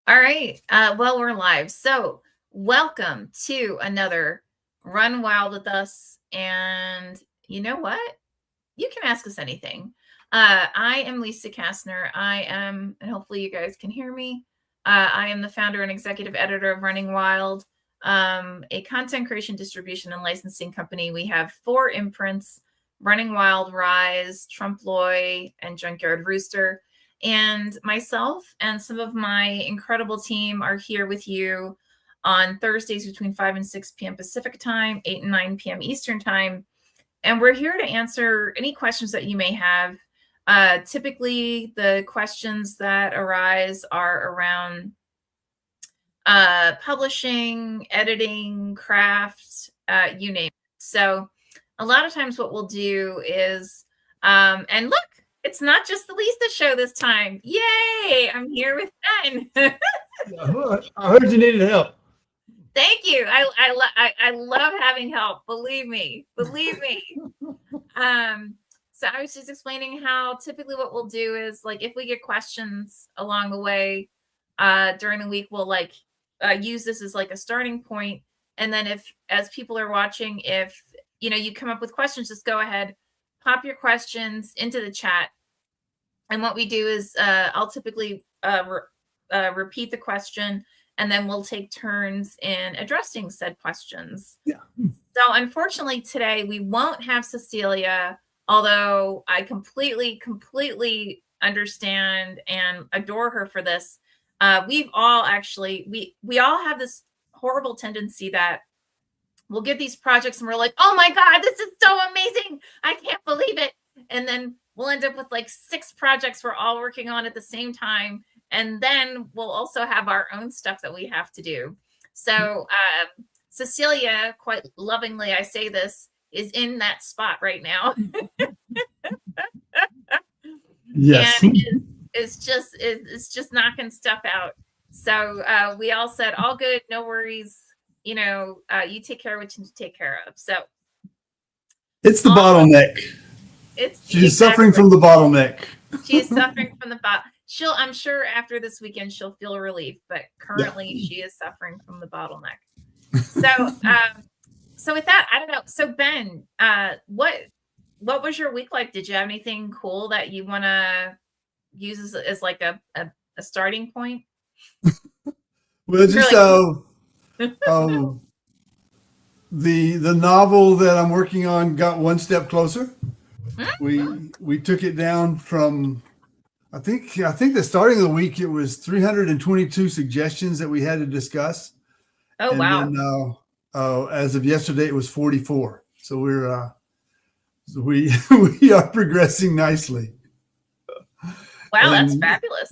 All right. Well, we're live. So welcome to another Run Wild with us. And you know what? You can ask us anything. I am Lisa Kastner. And hopefully you guys can hear me. I am the founder and executive editor of Running Wild, a content creation, distribution, and licensing company. We have 4 imprints: Running Wild, RIZE, Trompe L'Oeil, and Junkyard Rooster. And myself and some of my incredible team are here with you on Thursdays between 5 and 6 p.m. Pacific time, 8 and 9 p.m. Eastern time. And we're here to answer any questions that you may have. Typically, the questions that arise are around publishing, editing, craft, you name it. So a lot of times what we'll do is, and look, it's not just the Lisa show this time. Yay! I'm here with Ben. I heard you needed help. Thank you. I love having help. Believe me. So I was just explaining how typically what we'll do is, like, if we get questions along the way during the week, we'll use this as like a starting point. And then if, as people are watching, if you come up with questions, just go ahead, pop your questions into the chat. And what we do is I'll typically repeat the question, and then we'll take turns in addressing said questions. Yeah. So unfortunately today we won't have Cecilia, although I completely understand and adore her for this. We've all actually, we all have this horrible tendency that we'll get these projects and we're like, oh my God, this is so amazing. I can't believe it. And then we'll end up with like 6 projects we're all working on at the same time. And then we'll also have our own stuff that we have to do. So Cecilia, quite lovingly, I say this, is in that spot right now. Yes. And it's just knocking stuff out. So we all said, all good, no worries. You take care of what you need to take care of. So it's the bottleneck. She's suffering from the bottleneck. She is suffering from the bottleneck. I'm sure after this weekend she'll feel relief, but currently she is suffering from the bottleneck. So with that, I don't know. So Ben, what was your week like? Did you have anything cool that you want to use as like a starting point? Well, just the novel that I'm working on got one step closer. We took it down from, I think the starting of the week, it was 322 suggestions that we had to discuss. Oh, and wow. Then, as of yesterday, it was 44. So we are progressing nicely. Wow, and that's fabulous.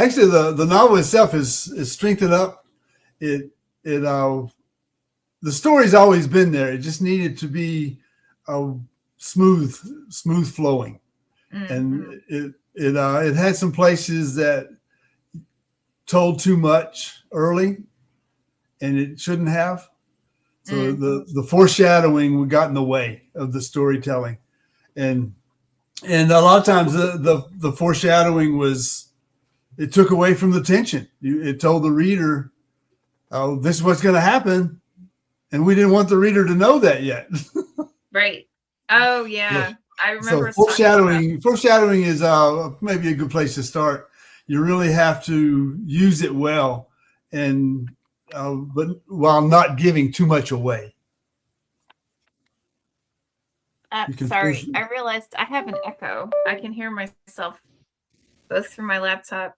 Actually, the novel itself is strengthened up. The story's always been there. It just needed to be smooth flowing. Mm-hmm. And it had some places that told too much early, and it shouldn't have. So mm-hmm. the foreshadowing got in the way of the storytelling, and a lot of times the foreshadowing it took away from the tension. It told the reader, "Oh, this is what's going to happen," and we didn't want the reader to know that yet. Right. Oh yeah. I remember. So foreshadowing is maybe a good place to start. You really have to use it well, but while not giving too much away. Sorry, I realized I have an echo. I can hear myself both through my laptop.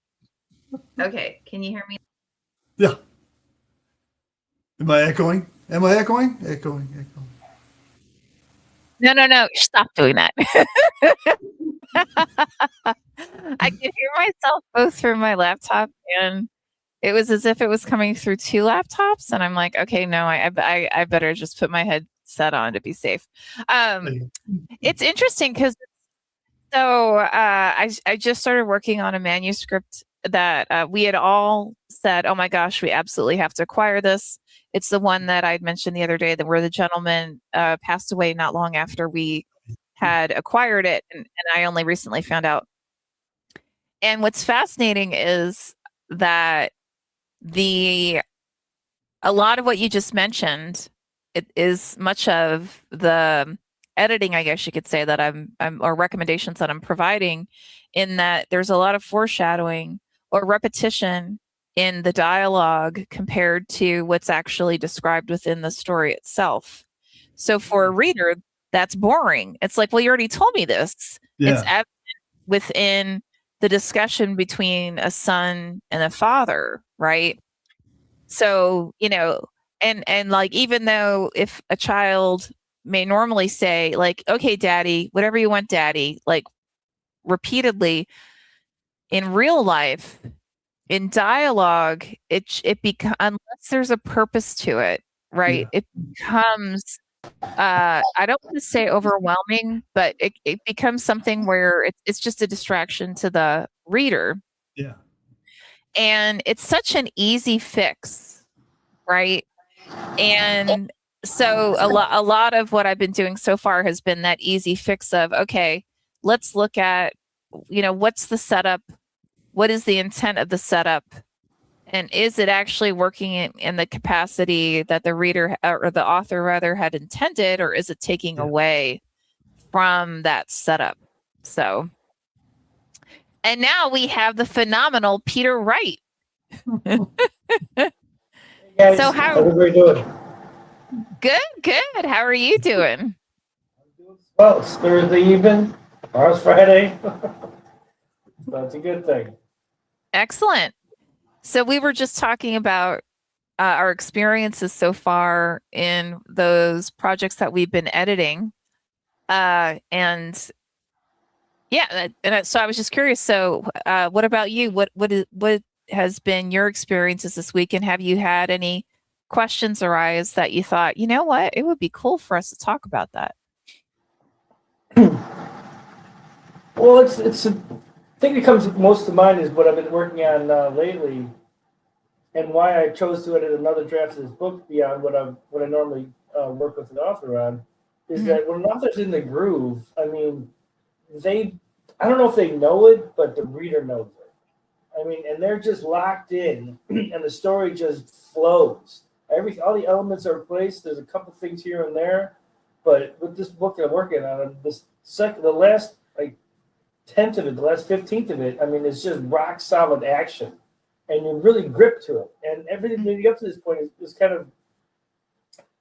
Okay, can you hear me? Yeah. Am I echoing? Echoing. No. Stop doing that. I could hear myself both through my laptop, and it was as if it was coming through 2 laptops. And I'm like, okay, no, I better just put my headset on to be safe. It's interesting because I just started working on a manuscript that we had all said, oh my gosh, we absolutely have to acquire this. It's the one that I'd mentioned the other day where the gentleman passed away not long after we had acquired it. And I only recently found out. And what's fascinating is that a lot of what you just mentioned, it is much of the editing, I guess you could say, that I'm or recommendations that I'm providing, in that there's a lot of foreshadowing or repetition in the dialogue compared to what's actually described within the story itself. So for a reader, that's boring. It's like, well, you already told me this. It's Yeah. within the discussion between a son and a father, right? So, and like, even though if a child may normally say, like, okay, daddy, whatever you want, daddy, like repeatedly, in real life, in dialogue, unless there's a purpose to it, right? Yeah. It becomes, I don't want to say overwhelming, but it becomes something where it's just a distraction to the reader. Yeah. And it's such an easy fix, right? And so a lot of what I've been doing so far has been that easy fix of, okay, let's look at, what's the setup? What is the intent of the setup? And is it actually working in the capacity that the reader or the author rather had intended, or is it taking away from that setup? So, and now we have the phenomenal Peter Wright. Hey guys, So how are we doing? Good. How are you doing? Well, it's Thursday evening. Tomorrow's Friday. That's a good thing. Excellent. So we were just talking about our experiences so far in those projects that we've been editing. And yeah, so I was just curious. So what about you? What has been your experiences this week? And have you had any questions arise that you thought, you know what, it would be cool for us to talk about that? Well, it's a thing that comes most to mind is what I've been working on lately, and why I chose to edit another draft of this book beyond what I normally work with an author on, is that when an author's in the groove, I mean, I don't know if they know it, but the reader knows it. I mean, and they're just locked in, and the story just flows. All the elements are placed. There's a couple things here and there, but with this book that I'm working on, the last like 10th of it, the last 15th of it, I mean, it's just rock solid action, and you really grip to it. And everything leading up to this point is kind of,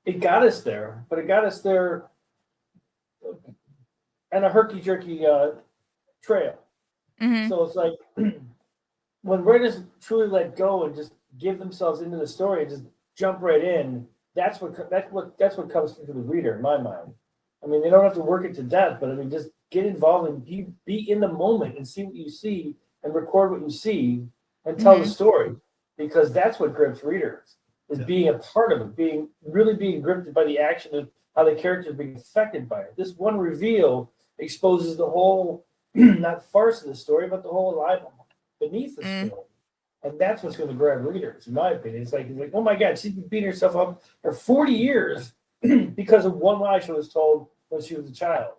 it got us there, but it got us there on a herky-jerky trail. Mm-hmm. So it's like when writers truly let go and just give themselves into the story and just jump right in, that's what comes through to the reader, in my mind. I mean, they don't have to work it to death, but I mean, just get involved and be in the moment and see what you see and record what you see and tell the story, because that's what grips readers, is being a part of it, really being gripped by the action of how the characters are being affected by it. This one reveal exposes the whole, not farce of the story, but the whole lie beneath the story. And that's what's going to grab readers, in my opinion. It's like, oh my God, she's been beating herself up for 40 years because of one lie she was told when she was a child.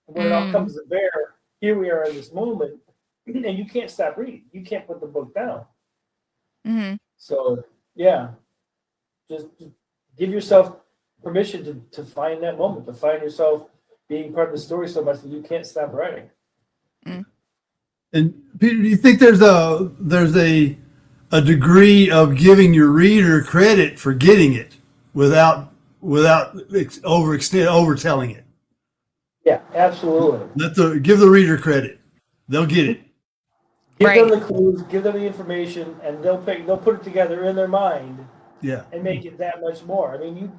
And when it all comes to bear, here we are in this moment, and you can't stop reading. You can't put the book down. So, yeah, just give yourself permission to find that moment, to find yourself being part of the story so much that you can't stop writing. And Peter, do you think there's a degree of giving your reader credit for getting it without overtelling it? Yeah, absolutely. Give the reader credit; they'll get it. Give them the clues, give them the information, and they'll put it together in their mind. Yeah, and make it that much more. I mean,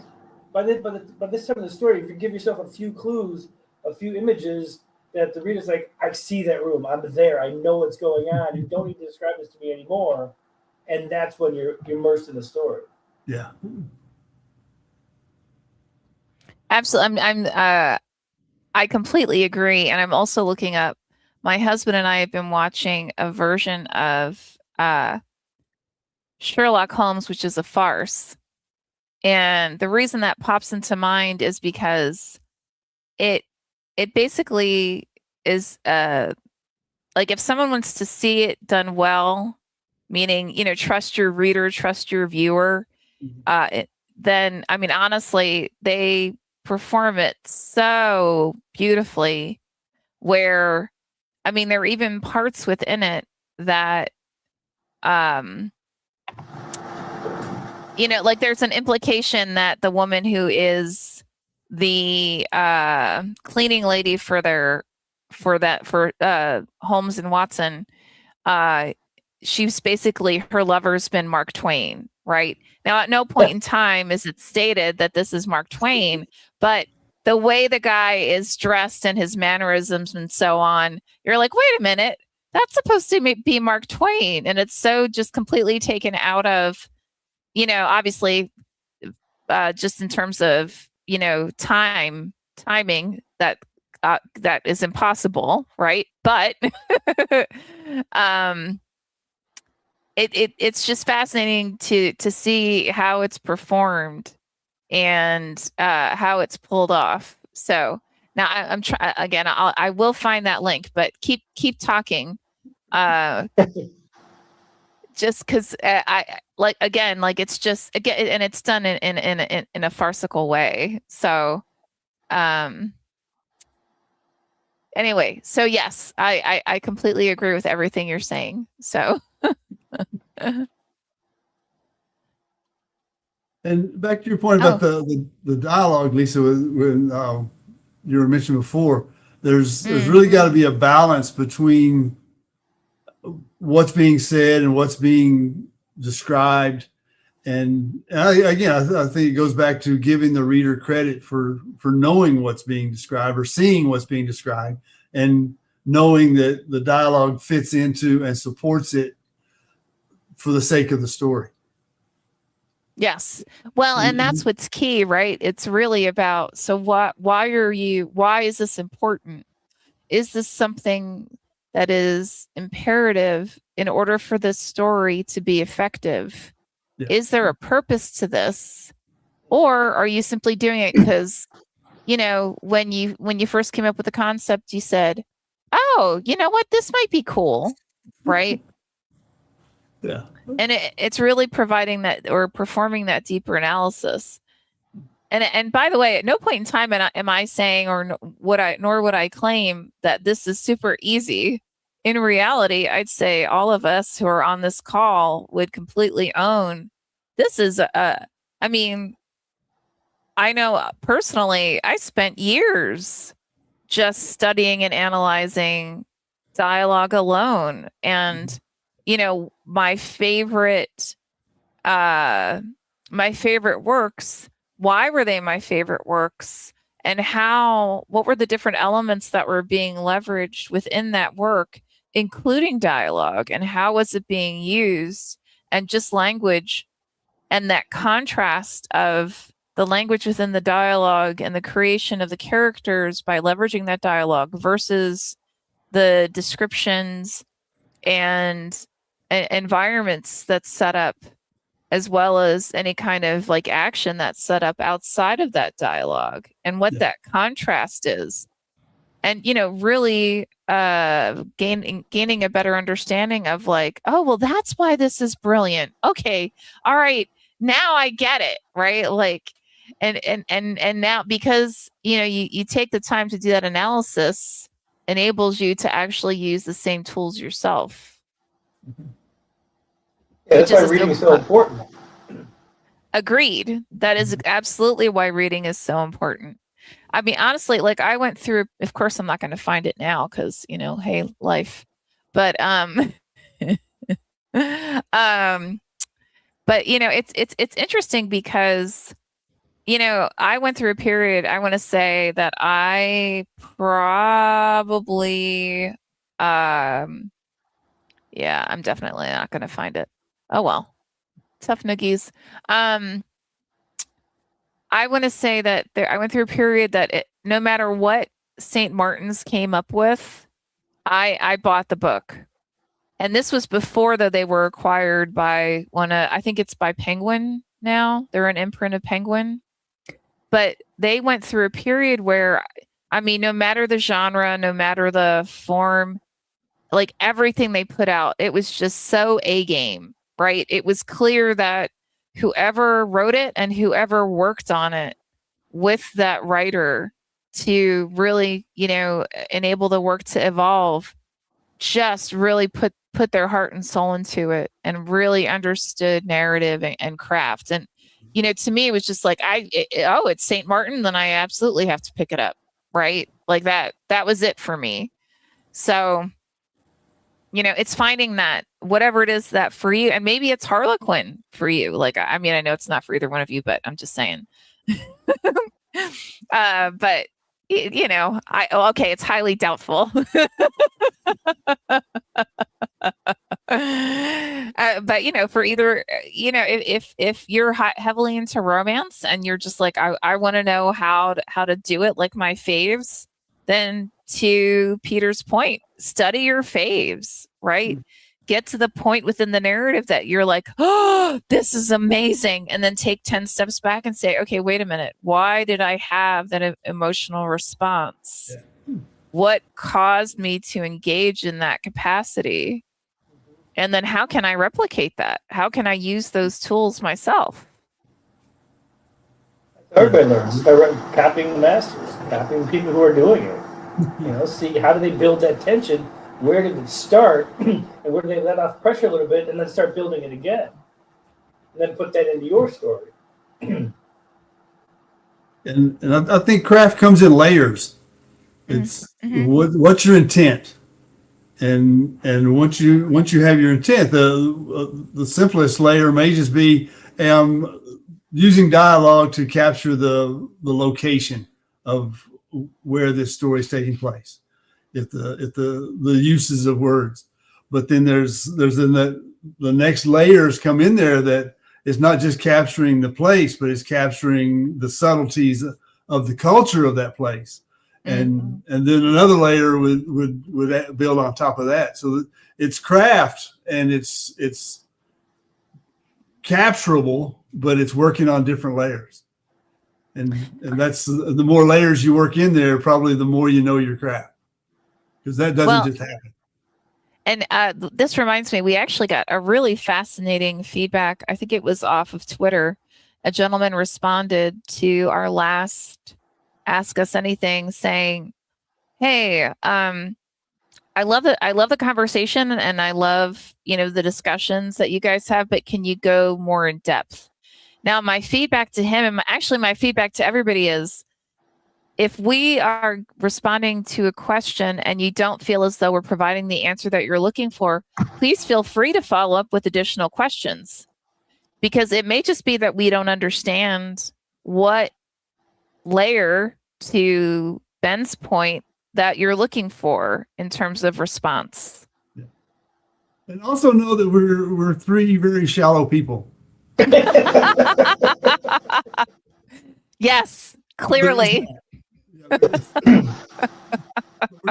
by this time of the story, if you give yourself a few clues, a few images, that the reader's like, I see that room, I'm there, I know what's going on. You don't need to describe this to me anymore, and that's when you're immersed in the story. Yeah, absolutely. I completely agree, and I'm also looking up. My husband and I have been watching a version of Sherlock Holmes, which is a farce. And the reason that pops into mind is because it basically is like, if someone wants to see it done well, meaning, trust your reader, trust your viewer, then, I mean, honestly, they perform it so beautifully where, I mean, there are even parts within it that, like there's an implication that the woman who is the cleaning lady for Holmes and Watson, she's basically, her lover's been Mark Twain, right? Now, at no point in time is it stated that this is Mark Twain, but the way the guy is dressed and his mannerisms and so on, you're like, wait a minute, that's supposed to be Mark Twain. And it's so just completely taken out of, obviously, just in terms of, timing, that is impossible, right? But it's just fascinating to see how it's performed and how it's pulled off. So now I'm trying again. I will find that link, but keep talking. Just because I like, again, like it's just, again, and it's done in a farcical way. So anyway, so yes, I completely agree with everything you're saying. So And back to your point about the dialogue, Lisa, when you were mentioning before, there's really got to be a balance between what's being said and what's being described. And I think it goes back to giving the reader credit for knowing what's being described or seeing what's being described, and knowing that the dialogue fits into and supports it for the sake of the story. Yes. Well, and that's what's key, right? It's really about, so why is this important? Is this something that is imperative in order for this story to be effective? Yeah. Is there a purpose to this? Or are you simply doing it because, when you first came up with the concept, you said, oh, you know what, this might be cool, right? Yeah. And it's really providing that, or performing that deeper analysis. And by the way, at no point in time am I saying, nor would I claim that this is super easy. In reality, I'd say all of us who are on this call would completely own this is I mean, I know personally, I spent years just studying and analyzing dialogue alone. And my favorite works, why were they my favorite works, and what were the different elements that were being leveraged within that work, including dialogue, and how was it being used, and just language, and that contrast of the language within the dialogue and the creation of the characters by leveraging that dialogue versus the descriptions and environments that's set up, as well as any kind of like action that's set up outside of that dialogue, and what that contrast is. And, really gaining a better understanding of like, oh, well, that's why this is brilliant. Okay. All right. Now I get it. Right. Like, and now, because, you take the time to do that analysis, enables you to actually use the same tools yourself. Yeah, that's why reading is so important. Agreed. That is absolutely why reading is so important. I mean, honestly, like I went through, of course, I'm not going to find it now because, hey, life. But, but it's interesting because, I went through a period, I want to say that I probably, yeah, I'm definitely not going to find it. Oh, well, tough noogies. I want to say that I went through a period that no matter what St. Martin's came up with, I bought the book. And this was before that they were acquired by I think it's by Penguin now. They're an imprint of Penguin. But they went through a period where, I mean, no matter the genre, no matter the form, like everything they put out, it was just so A game, right? It was clear that whoever wrote it and whoever worked on it with that writer to really, enable the work to evolve, just really put their heart and soul into it and really understood narrative and craft. And, to me, it was just like, it's St. Martin, then I absolutely have to pick it up. Right. Like that was it for me. So, it's finding that whatever it is that for you, and maybe it's Harlequin for you. Like, I mean, I know it's not for either one of you, but I'm just saying. But okay, it's highly doubtful. But for either, if you're heavily into romance and you're just like, I want to know how to do it like my faves, then to Peter's point, study your faves, right? Get to the point within the narrative that you're like, oh, this is amazing. And then take 10 steps back and say, okay, wait a minute. Why did I have that emotional response? Yeah. What caused me to engage in that capacity? And then how can I replicate that? How can I use those tools myself? Everybody learns by copying the masters, copying the people who are doing it. See how do they build that tension? Where did it start? And where do they let off pressure a little bit and then start building it again? And then put that into your story. And I think craft comes in layers. It's what's your intent? And once you have your intent, the simplest layer may just be using dialogue to capture the location of where this story is taking place. If the uses of words, but then there's the next layers come in there that is not just capturing the place, but it's capturing the subtleties of the culture of that place. And then another layer would build on top of that. So it's craft and it's capturable, but it's working on different layers. And that's the more layers you work in there, probably the more you know your craft. Because that doesn't just happen. And this reminds me, we actually got a really fascinating feedback. I think it was off of Twitter. A gentleman responded to our last Ask Us Anything saying, hey, I love it. I love the conversation and I love, the discussions that you guys have, but can you go more in depth? Now, my feedback to him, and actually my feedback to everybody is, if we are responding to a question and you don't feel as though we're providing the answer that you're looking for, please feel free to follow up with additional questions, because it may just be that we don't understand what layer, to Ben's point, that you're looking for in terms of response. Yeah. And also know that we're three very shallow people. Yes, clearly. We're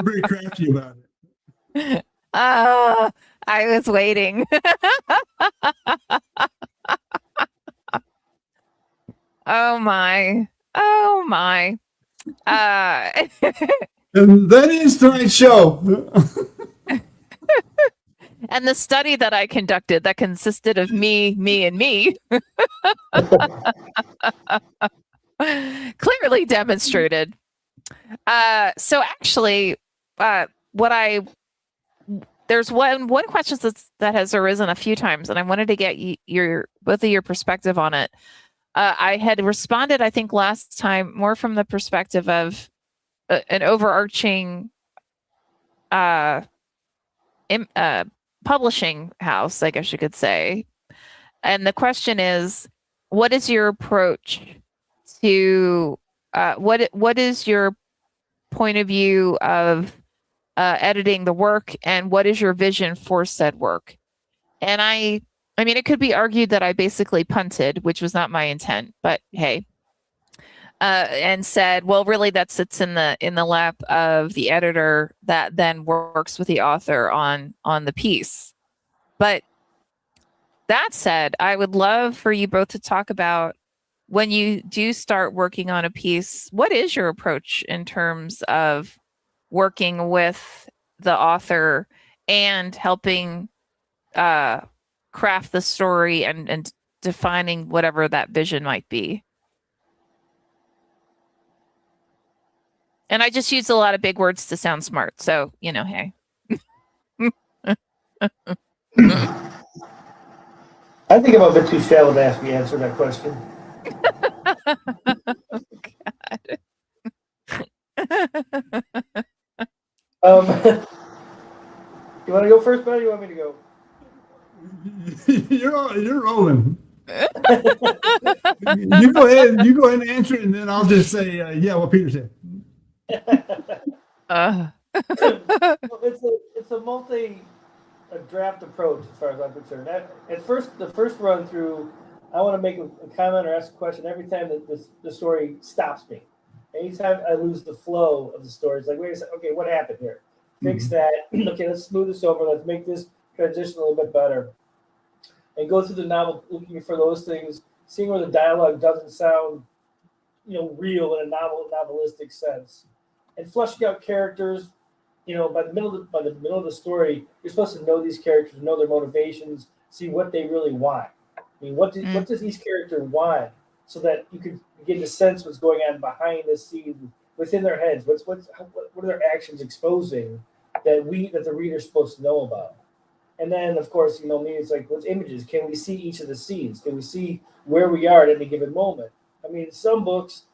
very crafty about it. I was waiting. Oh my. And that is tonight's show. And the study that I conducted that consisted of me, and me clearly demonstrated. So actually, there's one question that has arisen a few times, and I wanted to get both of your perspective on it. I had responded, I think, last time more from the perspective of an overarching publishing house, I guess you could say. And the question is, what is your approach to what is your point of view of editing the work, and what is your vision for said work? And I mean, it could be argued that I basically punted, which was not my intent, but hey, and said, well, really, that sits in the lap of the editor that then works with the author on the piece. But that said, I would love for you both to talk about, when you do start working on a piece, what is your approach in terms of working with the author and helping craft the story and defining whatever that vision might be. And I just use a lot of big words to sound smart. So, hey. I think I'm a bit too shallow to answer that question. Oh, God. You want to go first, Buddy? You want me to go? You're rolling. You go ahead and answer it, and then I'll just say, yeah, what Peter said. It's a multi-draft approach as far as I'm concerned. At first, the first run through, I want to make a comment or ask a question every time that the story stops me. Anytime I lose the flow of the story, it's like, wait a second, okay, what happened here? Fix that. Okay, let's smooth this over. Let's make this transition a little bit better. And go through the novel looking for those things, seeing where the dialogue doesn't sound, real in a novelistic sense. And fleshing out characters, by the middle of the story, you're supposed to know these characters, know their motivations, see what they really want. I mean, what does each character want, so that you can get to sense what's going on behind the scenes within their heads. What are their actions exposing that the reader's supposed to know about? And then, of course, it's like, what's images? Can we see each of the scenes? Can we see where we are at any given moment? I mean, in some books,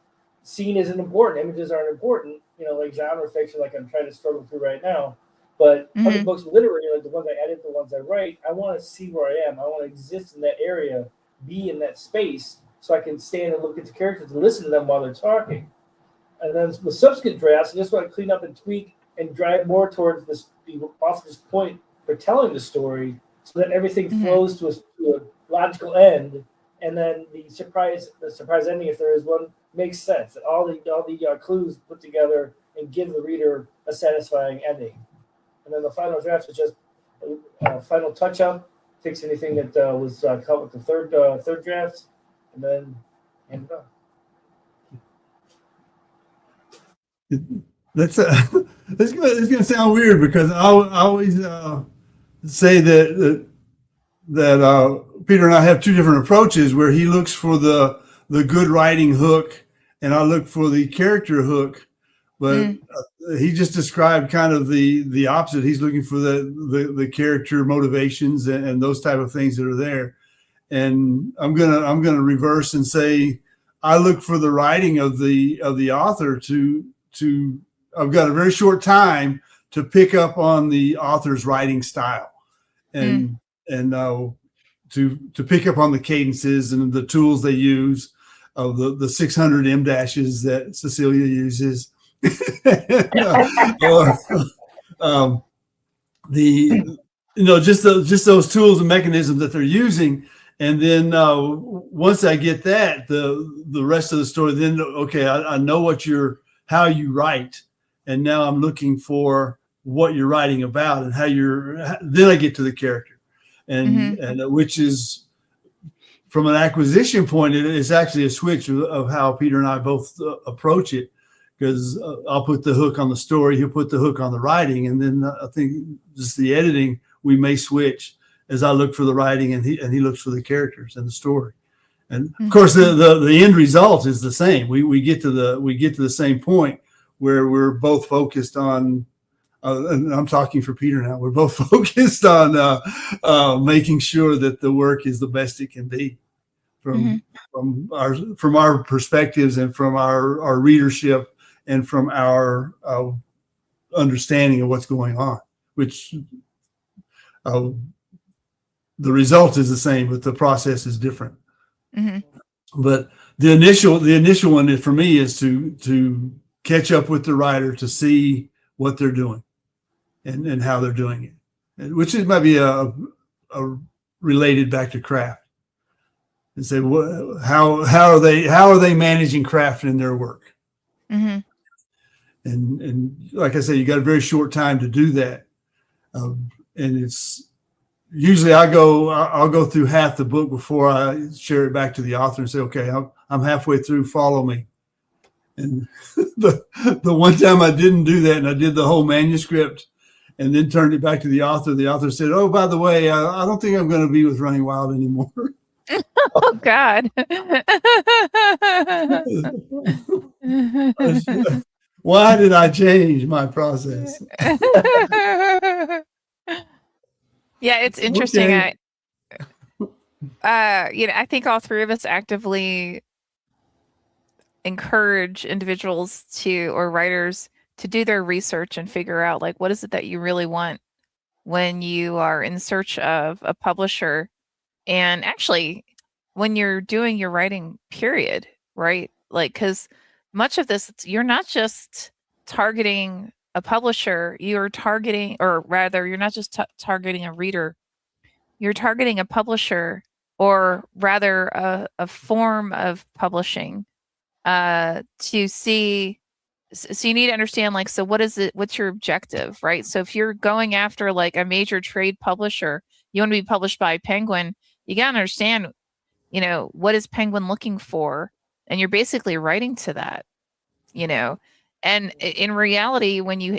scene isn't important. Images aren't important, like genre fiction, like I'm trying to struggle through right now. But other books, literally, like the ones I edit, the ones I write, I want to see where I am. I want to exist in that area, be in that space, so I can stand and look at the characters and listen to them while they're talking. And then with subsequent drafts, I just want to clean up and tweak and drive more towards the author's point for telling the story, so that everything flows to a logical end, and then the surprise ending, if there is one, makes sense. That all the clues put together and give the reader a satisfying ending. And then the final draft is just a final touch up, fix anything that was cut with the third draft, and then end it up. That's going to sound weird, because I always say that Peter and I have two different approaches, where he looks for the good writing hook and I look for the character hook. But he just described kind of the opposite. He's looking for the character motivations and those type of things that are there. And I'm gonna reverse and say I look for the writing of the author to I've got a very short time to pick up on the author's writing style, and to pick up on the cadences and the tools they use, of the 600 M dashes that Cecilia uses. Just those tools and mechanisms that they're using. And then once I get that, the rest of the story, then okay, I know how you write, and now I'm looking for what you're writing about and then I get to the character, and which is, from an acquisition point, it is actually a switch of how Peter and I both approach it, because I'll put the hook on the story, he'll put the hook on the writing, and then I think just the editing, we may switch as I look for the writing and he looks for the characters and the story. And of course, the end result is the same. We get to the same point where we're both focused on. And I'm talking for Peter now. We're both focused on making sure that the work is the best it can be, from our perspectives and from our readership and from our understanding of what's going on. Which the result is the same, but the process is different. But the initial one for me is to catch up with the writer, to see what they're doing and how they're doing it, which might be a related back to craft, and say, how are they managing craft in their work? And like I say, you got a very short time to do that, and it's usually I'll go through half the book before I share it back to the author and say, okay, I'm halfway through, follow me. And the one time I didn't do that, and I did the whole manuscript, and then turned it back to the author. The author said, "Oh, by the way, I don't think I'm going to be with Running Wild anymore." Oh God. Why did I change my process? Yeah, it's interesting. Okay. I think all three of us actively encourage individuals or writers to do their research and figure out like what is it that you really want when you are in search of a publisher, and actually when you're doing your writing period, right? Like, because much of this, you're not just targeting a publisher, you're targeting, or rather, you're not just targeting a reader, you're targeting a publisher, or rather a form of publishing to see. So you need to understand, like, so what is it? What's your objective, right? So if you're going after like a major trade publisher, you want to be published by Penguin, you got to understand, what is Penguin looking for? And you're basically writing to that, and in reality, when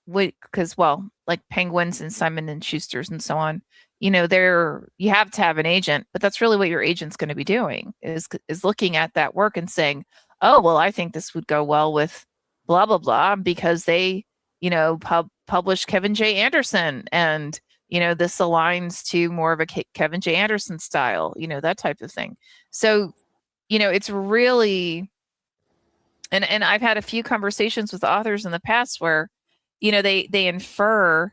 because, well, like Penguins and Simon and Schuster's and so on, you have to have an agent, but that's really what your agent's going to be doing is looking at that work and saying, oh, well, I think this would go well with blah, blah, blah, because they, published Kevin J. Anderson, and, this aligns to more of a Kevin J. Anderson style, that type of thing. So, it's really, and I've had a few conversations with authors in the past where, they infer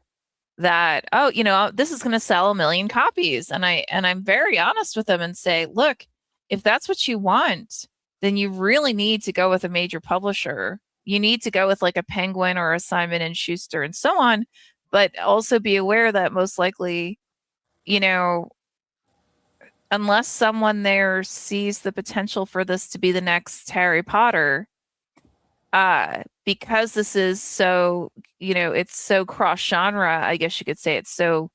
that, oh, this is going to sell 1 million copies. And I'm very honest with them and say, look, if that's what you want, then you really need to go with a major publisher. You need to go with like a Penguin or a Simon and Schuster and so on, but also be aware that most likely, unless someone there sees the potential for this to be the next Harry Potter, because this is so, it's so cross genre, I guess you could say it's so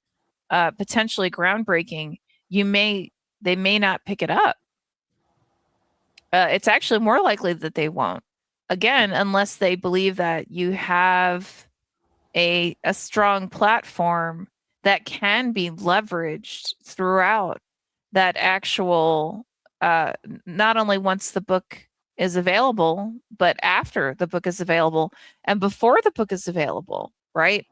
potentially groundbreaking, they may not pick it up. It's actually more likely that they won't. Again, unless they believe that you have a strong platform that can be leveraged throughout that actual, not only once the book is available, but after the book is available and before the book is available, right?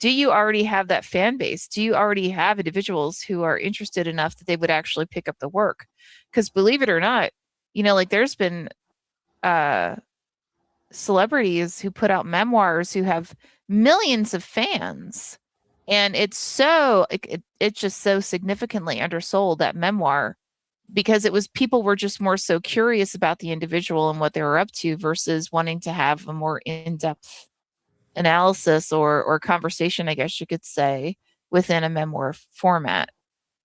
Do you already have that fan base? Do you already have individuals who are interested enough that they would actually pick up the work? Because believe it or not, like there's been celebrities who put out memoirs who have millions of fans, and it's just so significantly undersold, that memoir, because people were just more so curious about the individual and what they were up to versus wanting to have a more in-depth analysis or conversation, I guess you could say, within a memoir format.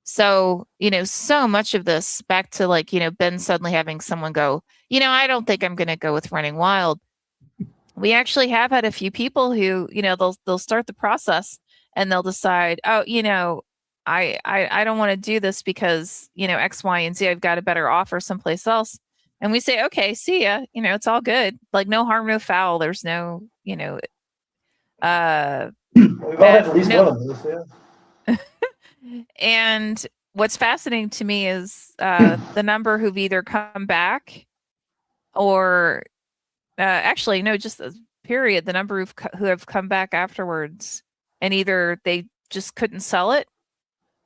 So, so much of this, back to like, Ben suddenly having someone go, I don't think I'm going to go with Running Wild. We actually have had a few people who, they'll start the process and they'll decide, oh, I don't want to do this because, X, Y, and Z, I've got a better offer someplace else. And we say, okay, see ya. It's all good. Like, no harm, no foul. There's no, we've all had at least one of those, yeah. And what's fascinating to me is the number who've either come back or actually, no, just period, the number who have come back afterwards, and either they just couldn't sell it,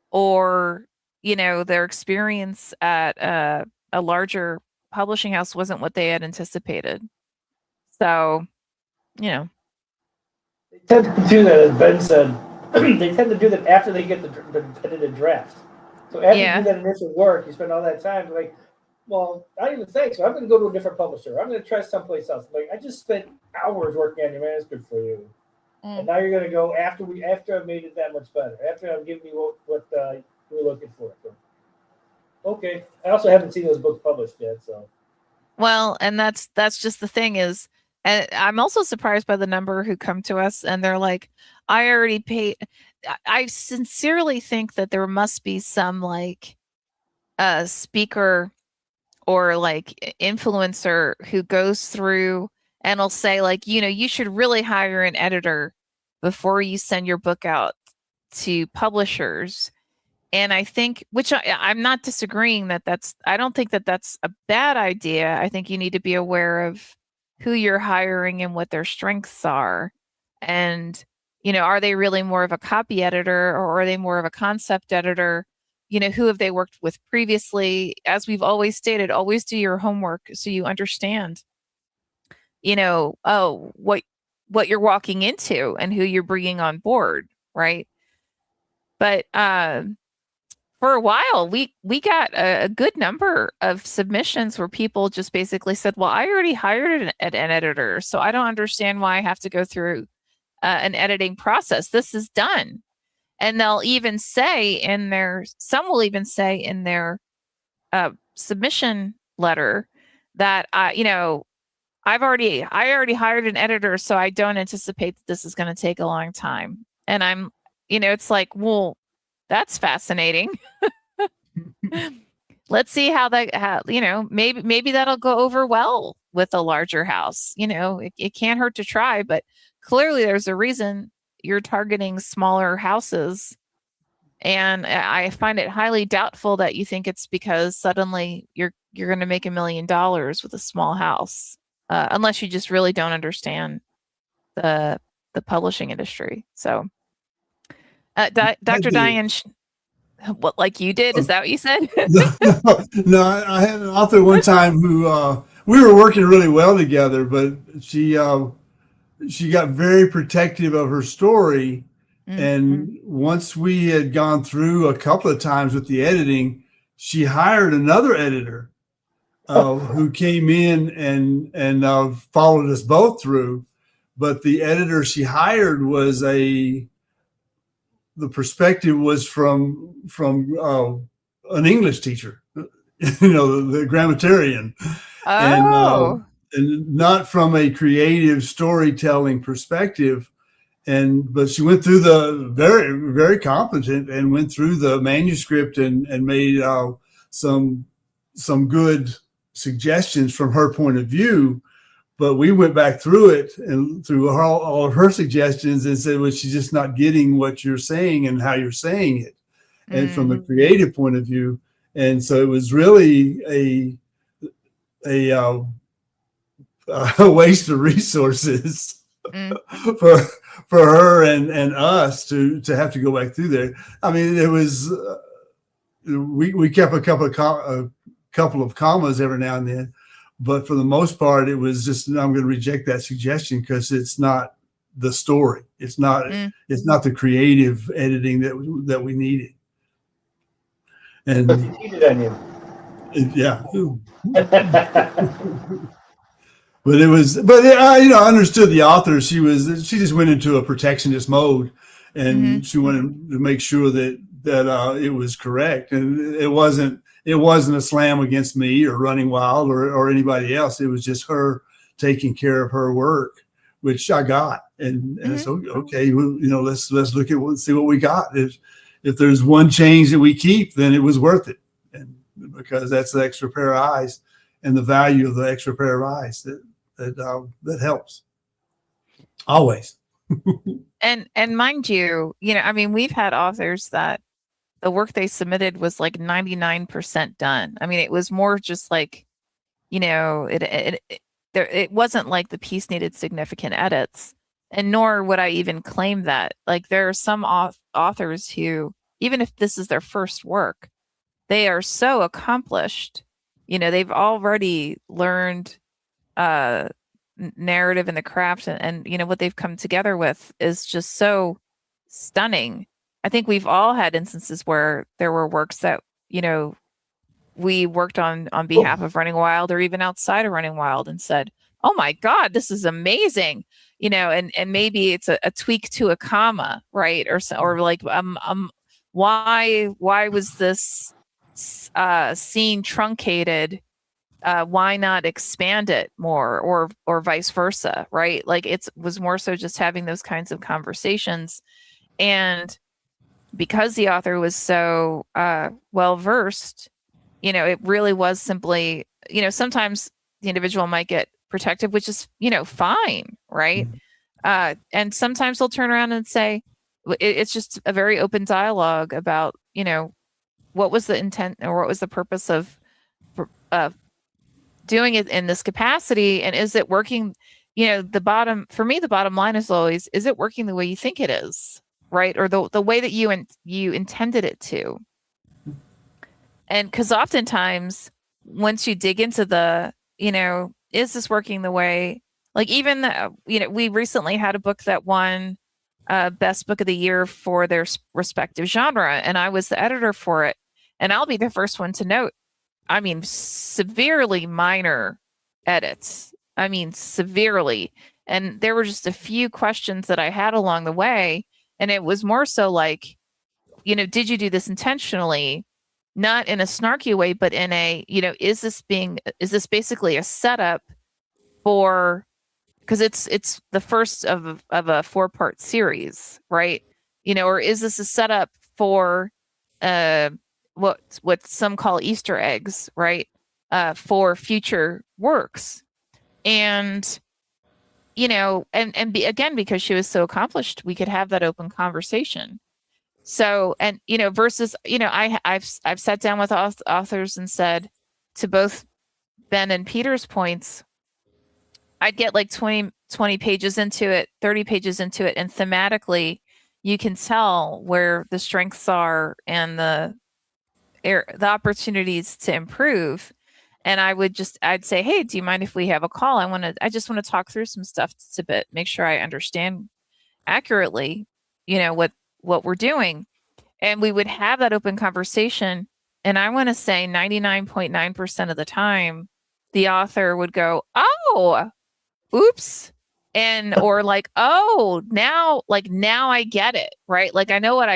or, their experience at a larger publishing house wasn't what they had anticipated. So, They tend to do that, as Ben said. They tend to do that after they get the draft. So after you do that initial work, you spend all that time, like, well, I don't even think so. I'm going to go to a different publisher. I'm going to try someplace else. Like, I just spent hours working on your manuscript for you, and now you're going to go after I've made it that much better. After I've given you what you're looking for. So, okay. I also haven't seen those books published yet. So, well, and that's just the thing is, and I'm also surprised by the number who come to us and they're like, I already paid. I sincerely think that there must be some like speaker or like influencer who goes through and will say like, you should really hire an editor before you send your book out to publishers. And I think, which I'm not disagreeing I don't think that that's a bad idea. I think you need to be aware of who you're hiring and what their strengths are. And, are they really more of a copy editor, or are they more of a concept editor? Who have they worked with previously? As we've always stated, always do your homework so you understand, what you're walking into and who you're bringing on board, right? But for a while, we got a good number of submissions where people just basically said, well, I already hired an editor, so I don't understand why I have to go through an editing process. This is done. And they'll even say some will even say in their submission letter that, I already hired an editor, so I don't anticipate that this is going to take a long time. And I'm, it's like, well, that's fascinating. Let's see how maybe that'll go over well with a larger house. It can't hurt to try, but clearly there's a reason you're targeting smaller houses. And I find it highly doubtful that you think it's because suddenly you're going to make $1 million with a small house, unless you just really don't understand the publishing industry. So, Dr. Diane, what, like you did? Is that what you said? No, I had an author one time who we were working really well together, but she got very protective of her story. Mm-hmm. And once we had gone through a couple of times with the editing, she hired another editor who came in and followed us both through. But the editor she hired was the perspective was from an English teacher, the grammarian, and not from a creative storytelling perspective. But she went through the very, very competent and went through the manuscript and made some good suggestions from her point of view. But we went back through it and through all of her suggestions and said, well, she's just not getting what you're saying and how you're saying it. And from the creative point of view. And so it was really a waste of resources for her and us to have to go back through there. I mean, it was, we kept a couple of commas every now and then. But for the most part, it was just, I'm going to reject that suggestion because it's not the story. It's not the creative editing that we needed. And but you cheated on you. Yeah. I understood the author. She just went into a protectionist mode, and she wanted to make sure that it was correct, and it wasn't a slam against me or Running Wild or anybody else. It was just her taking care of her work, which I got. And so, okay, let's look at see what we got. If there's one change that we keep, then it was worth it. And because that's the extra pair of eyes and the value of the extra pair of eyes that helps always. And mind you, we've had authors that the work they submitted was like 99% done. I mean, it was more just like, it wasn't like the piece needed significant edits, and nor would I even claim that. Like, there are some authors who, even if this is their first work, they are so accomplished. They've already learned narrative and the craft, and what they've come together with is just so stunning. I think we've all had instances where there were works that, we worked on behalf of Running Wild or even outside of Running Wild and said, oh my God, this is amazing. And maybe it's a tweak to a comma, right? Or like, why was this scene truncated? Why not expand it more, or vice versa, right? Like, it was more so just having those kinds of conversations. And because the author was so well versed, it really was simply, sometimes the individual might get protective, which is, fine, right? And sometimes they'll turn around and say, it's just a very open dialogue about, you know, what was the intent or what was the purpose of doing it in this capacity, and is it working? You know, the bottom line is always, is it working the way you think it is, right? Or the way that you intended it to. And because oftentimes once you dig into the, you know, is this working the way, like even you know, we recently had a book that won best book of the year for their respective genre, and I was the editor for it. And I'll be the first one to note, I mean, severely minor edits. I mean, severely. And there were just a few questions that I had along the way. And it was more so like, you know, did you do this intentionally? Not in a snarky way, but in a, you know, is this basically a setup for, because it's the first of a 4-part series, right? You know, or is this a setup for what some call Easter eggs, right? For future works. And, you know, again, because she was so accomplished, we could have that open conversation. So, and, you know, versus, you know, I've sat down with authors and said, to both Ben and Peter's points, I'd get like 20 pages into it, 30 pages into it, and thematically you can tell where the strengths are and the opportunities to improve. And I'd say, hey, do you mind if we have a call? I just want to talk through some stuff to make sure I understand accurately, you know, what we're doing. And we would have that open conversation. And I want to say 99.9% of the time, the author would go, oh, oops. And, or like, oh, now I get it, right? Like I know what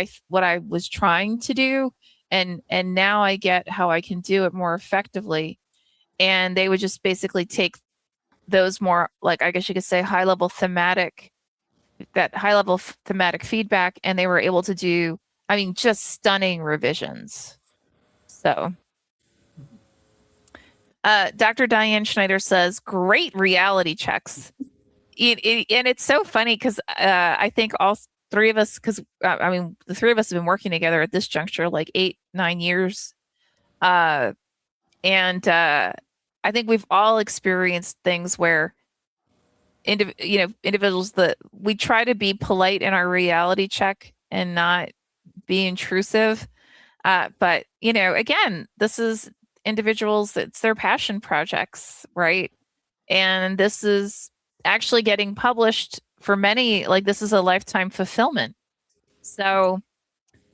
I was trying to do. And now I get how I can do it more effectively. And they would just basically take those more, like, I guess you could say high level thematic feedback. And they were able to do, I mean, just stunning revisions. So Dr. Diane Schneider says, great reality checks. And it's so funny because I think all three of us, because I mean, the three of us have been working together at this juncture like 8-9 years. And I think we've all experienced things where individuals that we try to be polite in our reality check and not be intrusive. But, you know, again, this is individuals, it's their passion projects, right? And this is actually getting published for many, like this is a lifetime fulfillment. So,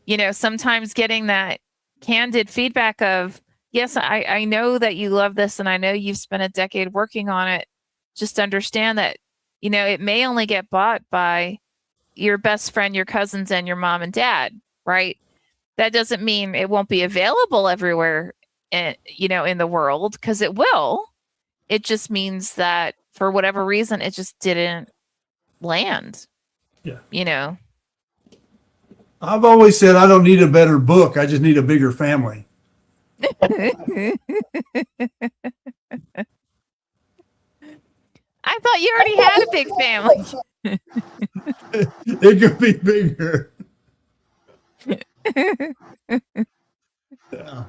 you know, sometimes getting that candid feedback of, yes, I know that you love this and I know you've spent a decade working on it. Just understand that, you know, it may only get bought by your best friend, your cousins, and your mom and dad, right? That doesn't mean it won't be available everywhere, you know, in the world, because it will. It just means that for whatever reason, it just didn't land. Yeah. You know? I've always said I don't need a better book. I just need a bigger family. I thought you already had a big family. It could be bigger. Yeah.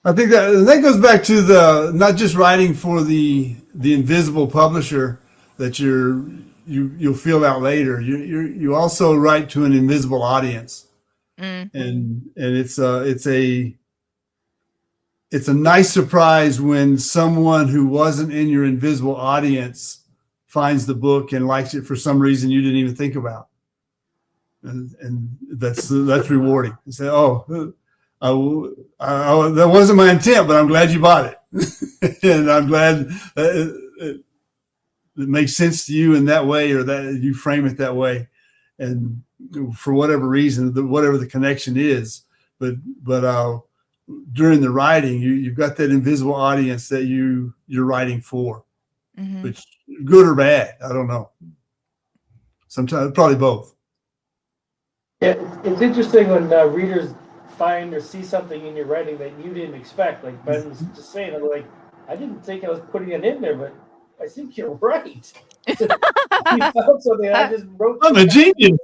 I think that goes back to the not just writing for the invisible publisher that you'll fill out later. You also write to an invisible audience, and it's a nice surprise when someone who wasn't in your invisible audience finds the book and likes it for some reason you didn't even think about, and that's rewarding. You say, oh. That wasn't my intent, but I'm glad you bought it. And I'm glad it makes sense to you in that way, or that you frame it that way. And for whatever reason, whatever the connection is, but during the writing, you've got that invisible audience that you're writing for, which good or bad, I don't know. Sometimes probably both. Yeah, it's interesting when readers find or see something in your writing that you didn't expect. Like Ben was just saying, I'm like, I didn't think I was putting it in there, but I think you're right. You found something, I just wrote. I'm a genius.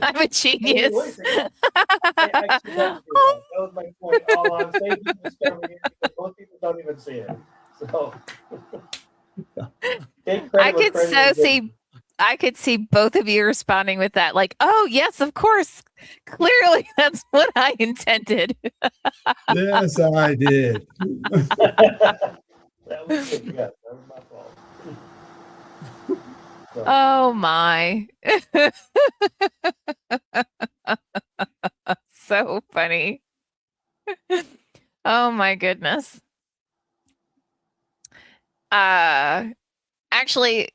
I'm a genius. Wait a second. I actually have to do that. That was my point. All I'm saying is discovering it because most people don't even see it. So take credit I where could credit so is due. see. I could see both of you responding with that, like, "Oh yes, of course. Clearly, that's what I intended." Yes, I did. That was good. Yeah, that was my fault. So, Oh my. So funny. Oh my goodness. Actually,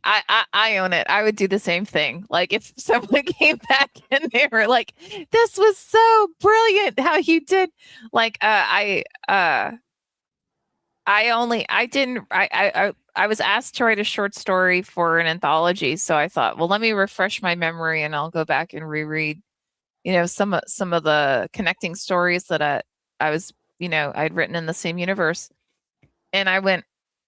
I own it. I would do the same thing. Like if someone came back and they were like, "This was so brilliant how you did," like I was asked to write a short story for an anthology, so I thought, well, let me refresh my memory and I'll go back and reread, some of the connecting stories that I was, I'd written in the same universe. And I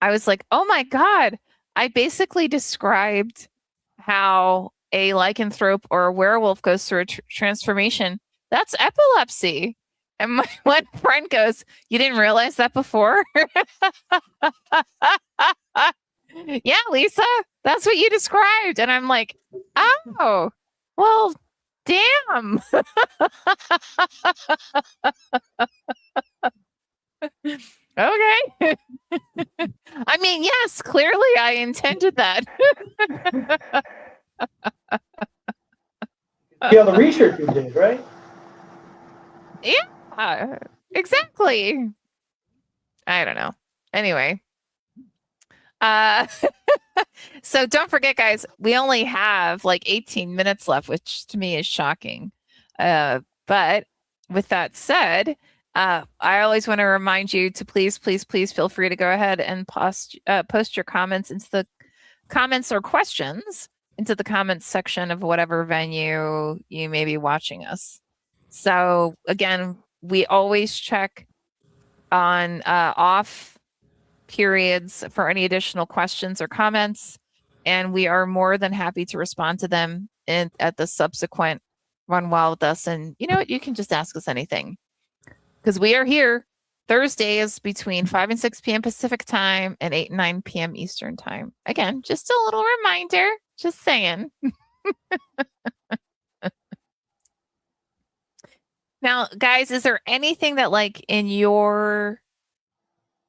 was like, oh my God, I basically described how a lycanthrope or a werewolf goes through a transformation. That's epilepsy. And my one friend goes, you didn't realize that before? Yeah, Lisa, that's what you described. And I'm like, oh, well, damn. Okay. I mean, yes, clearly I intended that. yeah, the research you did, right? Yeah, exactly. I don't know. Anyway. So don't forget, guys, we only have like 18 minutes left, which to me is shocking. But with that said, I always want to remind you to please feel free to go ahead and post your comments into the comments or questions into the comments section of whatever venue you may be watching us. So again, we always check on off periods for any additional questions or comments, and we are more than happy to respond to them at the subsequent Run Wild with Us. And you know what? You can just ask us anything because we are here Thursdays between 5 and 6 p.m. Pacific time and 8 and 9 p.m. Eastern time. Again, just a little reminder, just saying. Now, guys, is there anything that like in your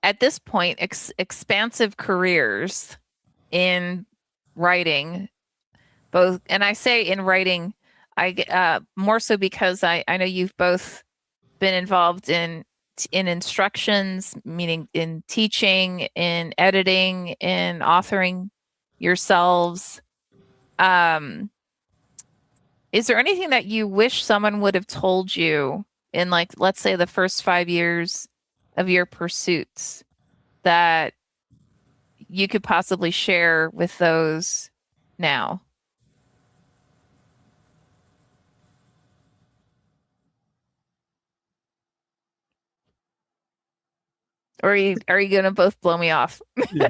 at this point expansive careers in writing, both, and I say in writing, I more so because I know you've both been involved in instructions, meaning in teaching, in editing, in authoring yourselves. Is there anything that you wish someone would have told you in, like, let's say the first 5 years of your pursuits that you could possibly share with those now? Or are you going to both blow me off? Yeah.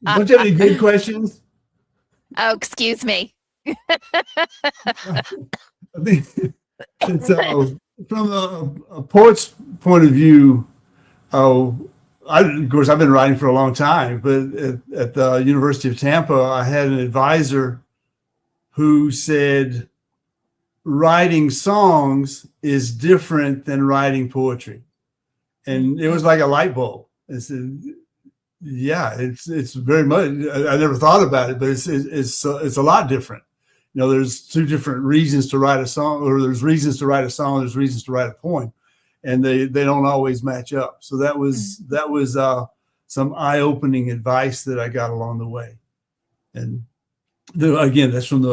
Don't you have any good questions? Oh, excuse me. I think it's, from a poet's point of view, of course, I've been writing for a long time, but at the University of Tampa, I had an advisor who said writing songs is different than writing poetry. And it was like a light bulb. I said, yeah, it's very much, I never thought about it, but it's a lot different. There's two different reasons to write a song, or there's reasons to write a song, there's reasons to write a poem, and they don't always match up. So that was some eye-opening advice that I got along the way. And again, that's from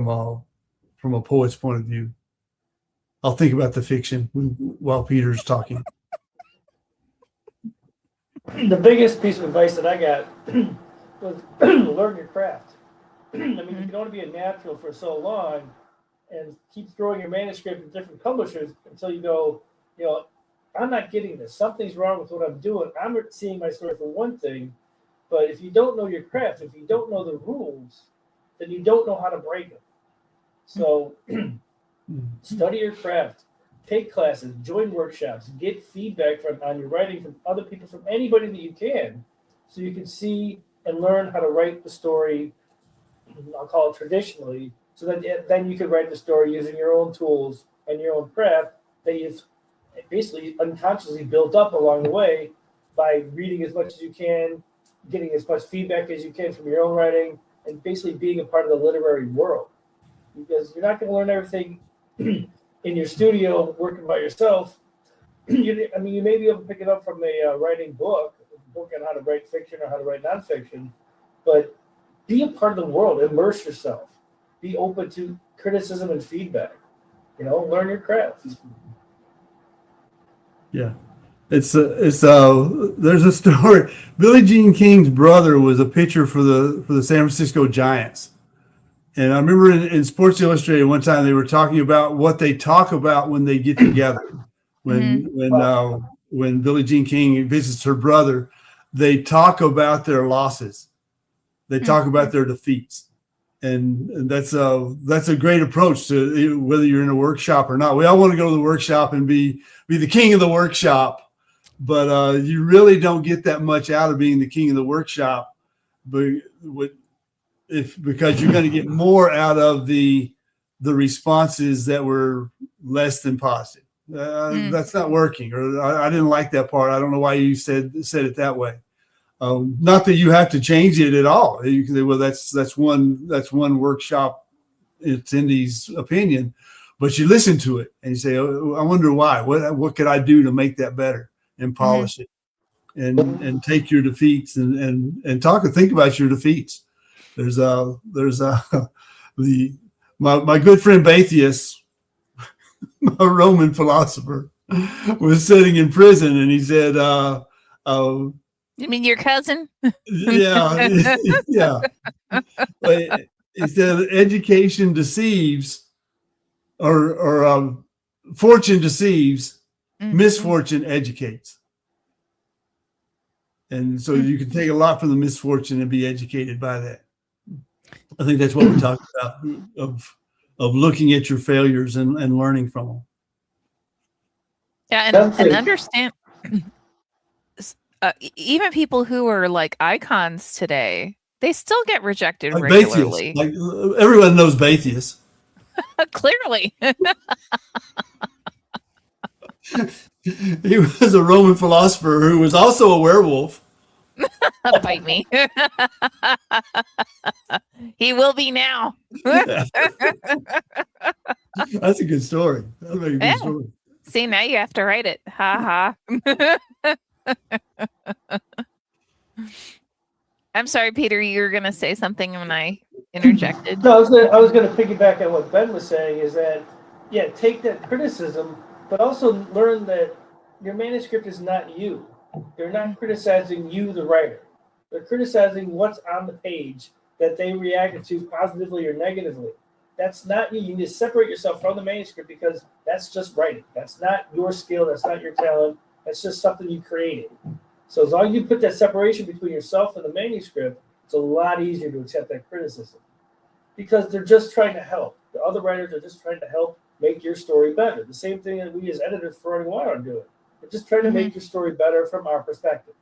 a poet's point of view. I'll think about the fiction while Peter's talking. The biggest piece of advice that I got was learn your craft. I mean, you can only be a natural for so long and keep throwing your manuscript at different publishers until you go, I'm not getting this. Something's wrong with what I'm doing. I'm seeing my story for one thing, but if you don't know your craft, if you don't know the rules, then you don't know how to break them. So study your craft, take classes, join workshops, get feedback on your writing from other people, from anybody that you can, so you can see and learn how to write the story, I'll call it traditionally, so that then you can write the story using your own tools and your own craft that you've basically unconsciously built up along the way by reading as much as you can, getting as much feedback as you can from your own writing, and basically being a part of the literary world. Because you're not going to learn everything in your studio working by yourself. You may be able to pick it up from a writing book on how to write fiction or how to write nonfiction, but be a part of the world. Immerse yourself. Be open to criticism and feedback. Learn your craft. Yeah. There's a story. Billie Jean King's brother was a pitcher for the San Francisco Giants. And I remember in Sports Illustrated one time they were talking about what they talk about when they get together. When Billie Jean King visits her brother, they talk about their losses. They talk about their defeats. And that's a great approach to whether you're in a workshop or not. We all want to go to the workshop and be the king of the workshop, but you really don't get that much out of being the king of the workshop, because you're going to get more out of the responses that were less than positive. That's not working, or I didn't like that part. I don't know why you said it that way. Not that you have to change it at all. You can say, well, that's one workshop. It's Cindy's opinion, but you listen to it and you say, oh, I wonder why. What could I do to make that better and polish it, and take your defeats and think about your defeats. There's my good friend Bathius, a Roman philosopher, was sitting in prison, and he said, you mean your cousin? Yeah. He said education deceives, or fortune deceives, misfortune educates. And so you can take a lot from the misfortune and be educated by that. I think that's what we're talking about, of looking at your failures and learning from them. Yeah, and understand. Even people who are like icons today, they still get rejected regularly. Bathius. Like everyone knows Bathius. Clearly. He was a Roman philosopher who was also a werewolf. Bite me. He will be now. That's a good story. That's a very good story. See, now you have to write it. Ha ha. I'm sorry, Peter, you were going to say something when I interjected. No, I was going to piggyback on what Ben was saying, is that, take that criticism, but also learn that your manuscript is not you. They're not criticizing you, the writer. They're criticizing what's on the page that they reacted to positively or negatively. That's not you. You need to separate yourself from the manuscript, because that's just writing. That's not your skill. That's not your talent. That's just something you created. So as long as you put that separation between yourself and the manuscript, it's a lot easier to accept that criticism, because they're just trying to help. The other writers are just trying to help make your story better. The same thing that we as editors for Running Wild are doing. We're just trying to make your story better from our perspective.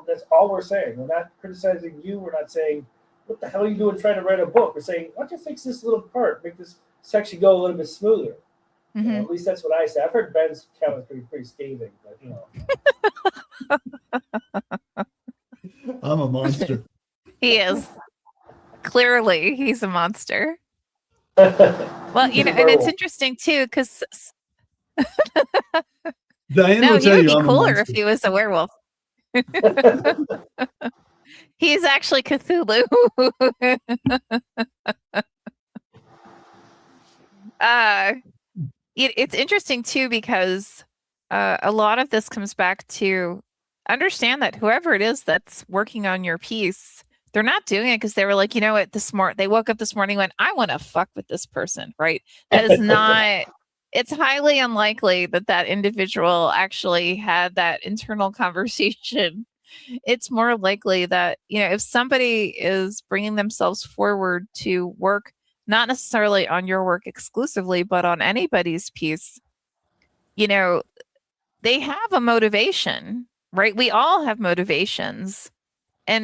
That's all we're saying. We're not criticizing you. We're not saying, what the hell are you doing trying to write a book? We're saying, why don't you fix this little part, make this section go a little bit smoother? At least that's what I say. I've heard Ben's comments pretty scathing, but I'm a monster. He is. Clearly, he's a monster. Well, and it's interesting too, because Diane will he tell would you be I'm cooler a if he was a werewolf. He's actually Cthulhu. It's interesting too, because a lot of this comes back to understand that whoever it is that's working on your piece, they're not doing it because they were like, you know what, they woke up this morning and went, I want to fuck with this person, right? That is not it's highly unlikely that that individual actually had that internal conversation. It's more likely that, if somebody is bringing themselves forward to work, not necessarily on your work exclusively, but on anybody's piece, they have a motivation, right? We all have motivations. And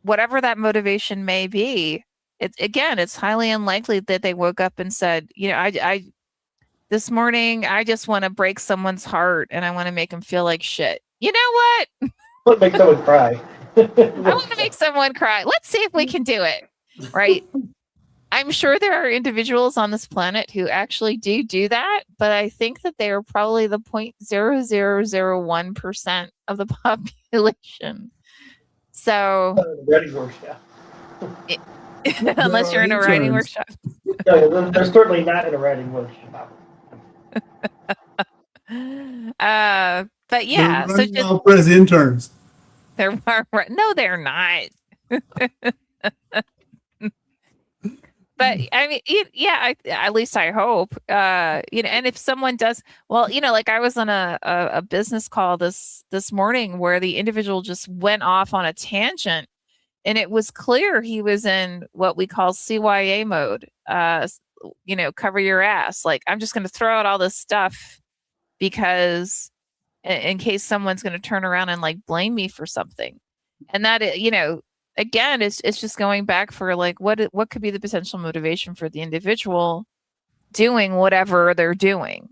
whatever that motivation may be, it's highly unlikely that they woke up and said, I this morning, I just want to break someone's heart and I want to make them feel like shit. You know what? I want to make someone cry. I want to make someone cry. Let's see if we can do it. Right. I'm sure there are individuals on this planet who actually do that, but I think that they are probably the 0.0001% of the population. So, writing workshop. Unless you're in a writing workshop. No, they're certainly not in a writing workshop. But yeah, so just press interns. No, they're not. But I mean, at least I hope. And if someone does, well, like I was on a business call this morning where the individual just went off on a tangent, and it was clear he was in what we call CYA mode. Cover your ass. Like, I'm just going to throw out all this stuff because in case someone's going to turn around and like blame me for something. And that, again, it's just going back for like, what could be the potential motivation for the individual doing whatever they're doing,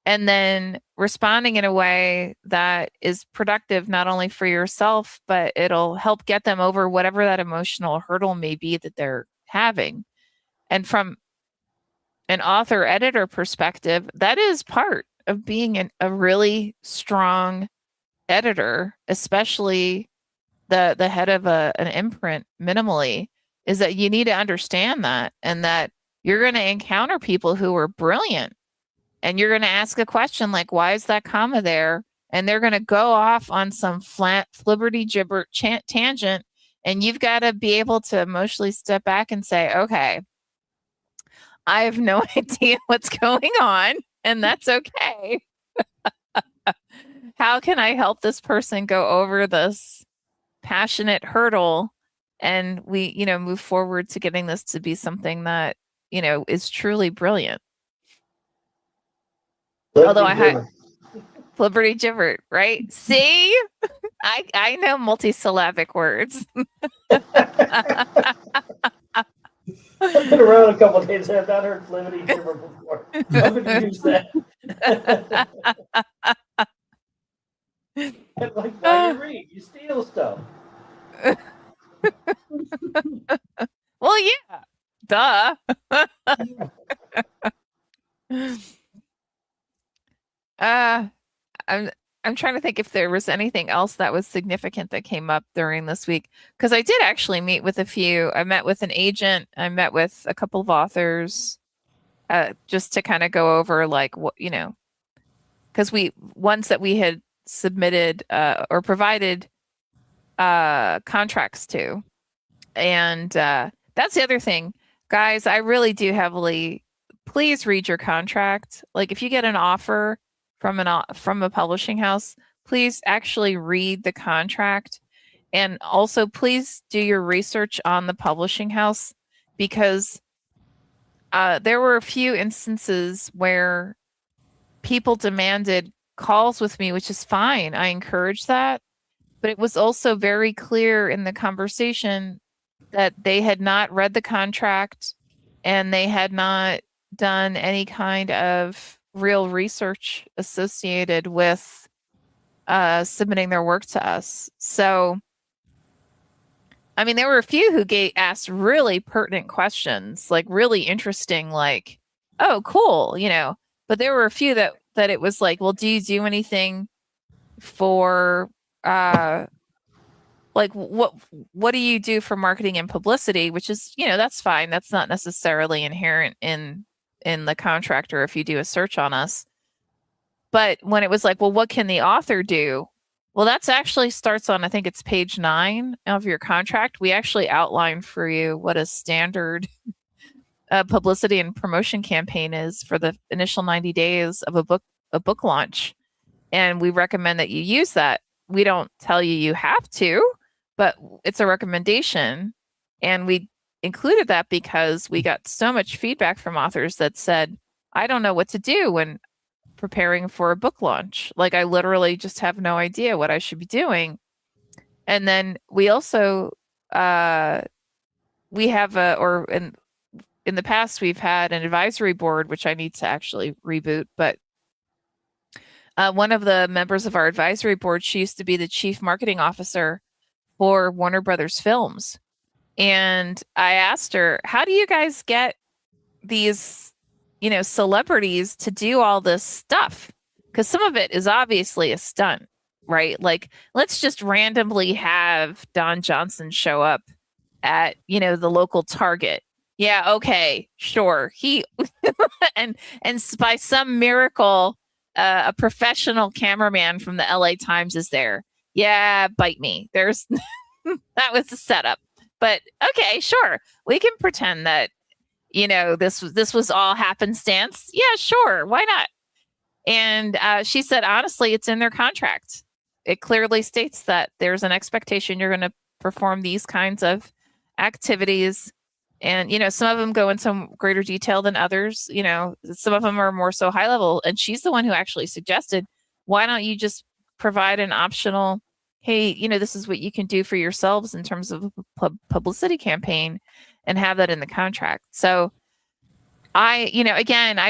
and then responding in a way that is productive, not only for yourself, but it'll help get them over whatever that emotional hurdle may be that they're having. And from an author editor perspective, that is part of being a really strong editor, especially the head of an imprint minimally, is that you need to understand that, and that you're going to encounter people who are brilliant, and you're going to ask a question like, why is that comma there? And they're going to go off on some flat flibberty gibber tangent, and you've got to be able to emotionally step back and say, okay, I have no idea what's going on, and that's okay. How can I help this person go over this passionate hurdle, and we move forward to getting this to be something that is truly brilliant? Although I had flibberty gibber, right? See, I know multisyllabic words. I've been around a couple of days. I've not heard flibberty gibber before. I'm going to use that. Like, why you read? You steal stuff. Well, yeah, duh. I'm trying to think if there was anything else that was significant that came up during this week, because I did actually meet with a few. I met with an agent. I met with a couple of authors, just to kind of go over like what because ones that we had submitted or provided contracts to, and that's the other thing, guys. I really do heavily. Please read your contract. Like, if you get an offer from a publishing house, please actually read the contract, and also please do your research on the publishing house, because there were a few instances where people demanded calls with me, which is fine. I encourage that, but it was also very clear in the conversation that they had not read the contract and they had not done any kind of real research associated with submitting their work to us. So, I mean, there were a few who asked really pertinent questions, like really interesting, like, oh, cool, but there were a few that it was like, well, do you do anything for like what do you do for marketing and publicity, which is, that's fine. That's not necessarily inherent in the contract, or if you do a search on us. But when it was like, well, what can the author do? Well, that's actually starts on, I think it's page 9 of your contract. We actually outline for you what a standard publicity and promotion campaign is for the initial 90 days of a book launch. And we recommend that you use that. We don't tell you you have to, but it's a recommendation. And we included that because we got so much feedback from authors that said, I don't know what to do when preparing for a book launch. Like, I literally just have no idea what I should be doing. And then we also, we have in the past, we've had an advisory board, which I need to actually reboot, but one of the members of our advisory board, she used to be the chief marketing officer for Warner Brothers Films. And I asked her, how do you guys get these, celebrities to do all this stuff? Because some of it is obviously a stunt, right? Like, let's just randomly have Don Johnson show up at, the local Target. Yeah, okay, sure. He and by some miracle, a professional cameraman from the LA Times is there. Yeah, bite me. There's that was the setup. But okay, sure. We can pretend that, this was all happenstance. Yeah, sure. Why not? And she said, honestly, it's in their contract. It clearly states that there's an expectation you're going to perform these kinds of activities. And, some of them go in some greater detail than others. Some of them are more so high level. And she's the one who actually suggested, why don't you just provide an optional, hey, this is what you can do for yourselves in terms of a publicity campaign, and have that in the contract. So I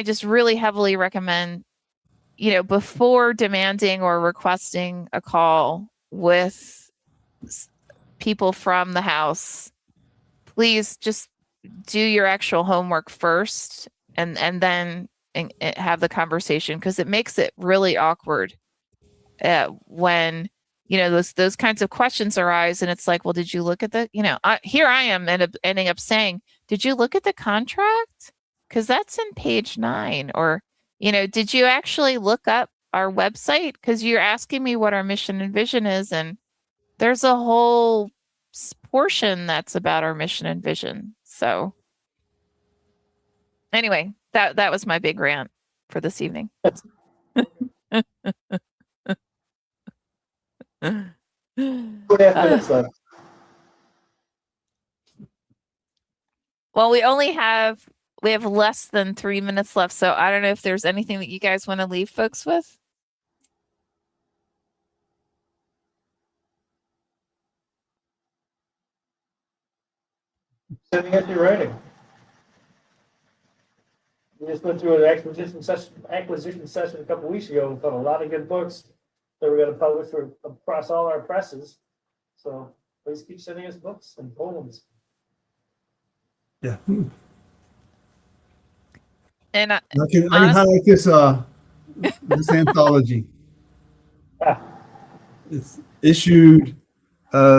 just really heavily recommend, before demanding or requesting a call with people from the house, please just do your actual homework first and then have the conversation, because it makes it really awkward when those kinds of questions arise, and it's like, well, did you look at the here I am ending up saying, did you look at the contract, because that's in page 9, or did you actually look up our website, because you're asking me what our mission and vision is, and there's a whole portion that's about our mission and vision. So anyway, that was my big rant for this evening. Well, we have less than 3 minutes left, so I don't know if there's anything that you guys want to leave folks with. Sending us your writing. We just went through an acquisition session a couple weeks ago and found a lot of good books that we're going to publish across all our presses. So please keep sending us books and poems. Yeah. And I can highlight this anthology. Ah. It's issued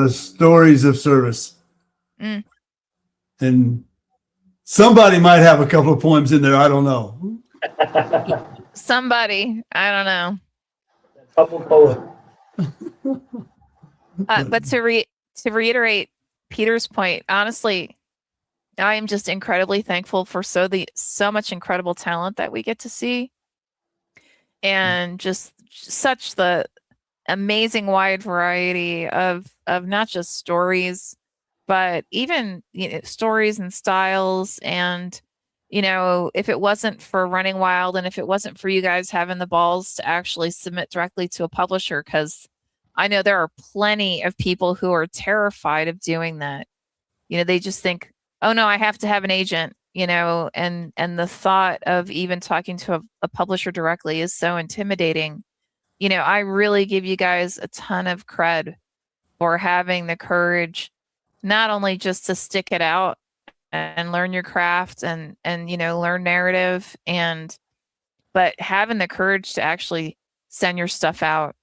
Stories of Service. Mm. And somebody might have a couple of poems in there. I don't know. Somebody, I don't know. Couple poems. But to reiterate Peter's point, honestly, I am just incredibly thankful for so much incredible talent that we get to see, and just such the amazing wide variety of not just stories, but even stories and styles. And if it wasn't for Running Wild, and if it wasn't for you guys having the balls to actually submit directly to a publisher, because I know there are plenty of people who are terrified of doing that. They just think, oh no, I have to have an agent, and the thought of even talking to a publisher directly is so intimidating. I really give you guys a ton of cred for having the courage, not only just to stick it out and learn your craft and learn narrative, but having the courage to actually send your stuff out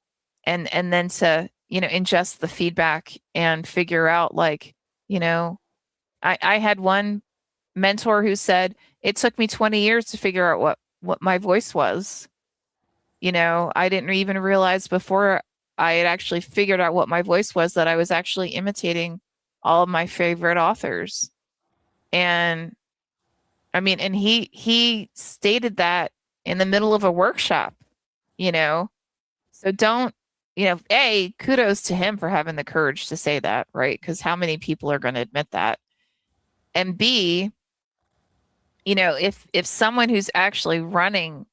and then to ingest the feedback and figure out, like, I had one mentor who said it took me 20 years to figure out what my voice was. I didn't even realize before I had actually figured out what my voice was that I was actually imitating all of my favorite authors. And I mean, and he stated that in the middle of a workshop, you know. So don't, you know, A, kudos to him for having the courage to say that, right? Because how many people are going to admit that? And B, you know, if someone who's actually running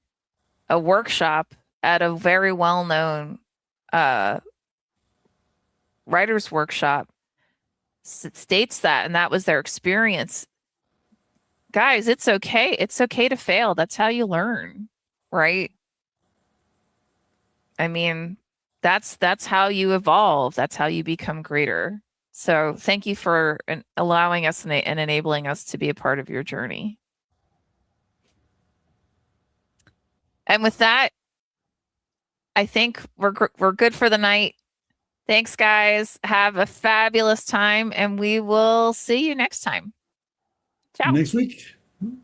a workshop at a very well-known writer's workshop states that, and that was their experience, guys, it's okay. It's okay to fail. That's how you learn, right? I mean, that's how you evolve. That's how you become greater. So thank you for allowing us and enabling us to be a part of your journey. And with that, I think we're good for the night. Thanks, guys. Have a fabulous time, and we will see you next time. Ciao. Next week.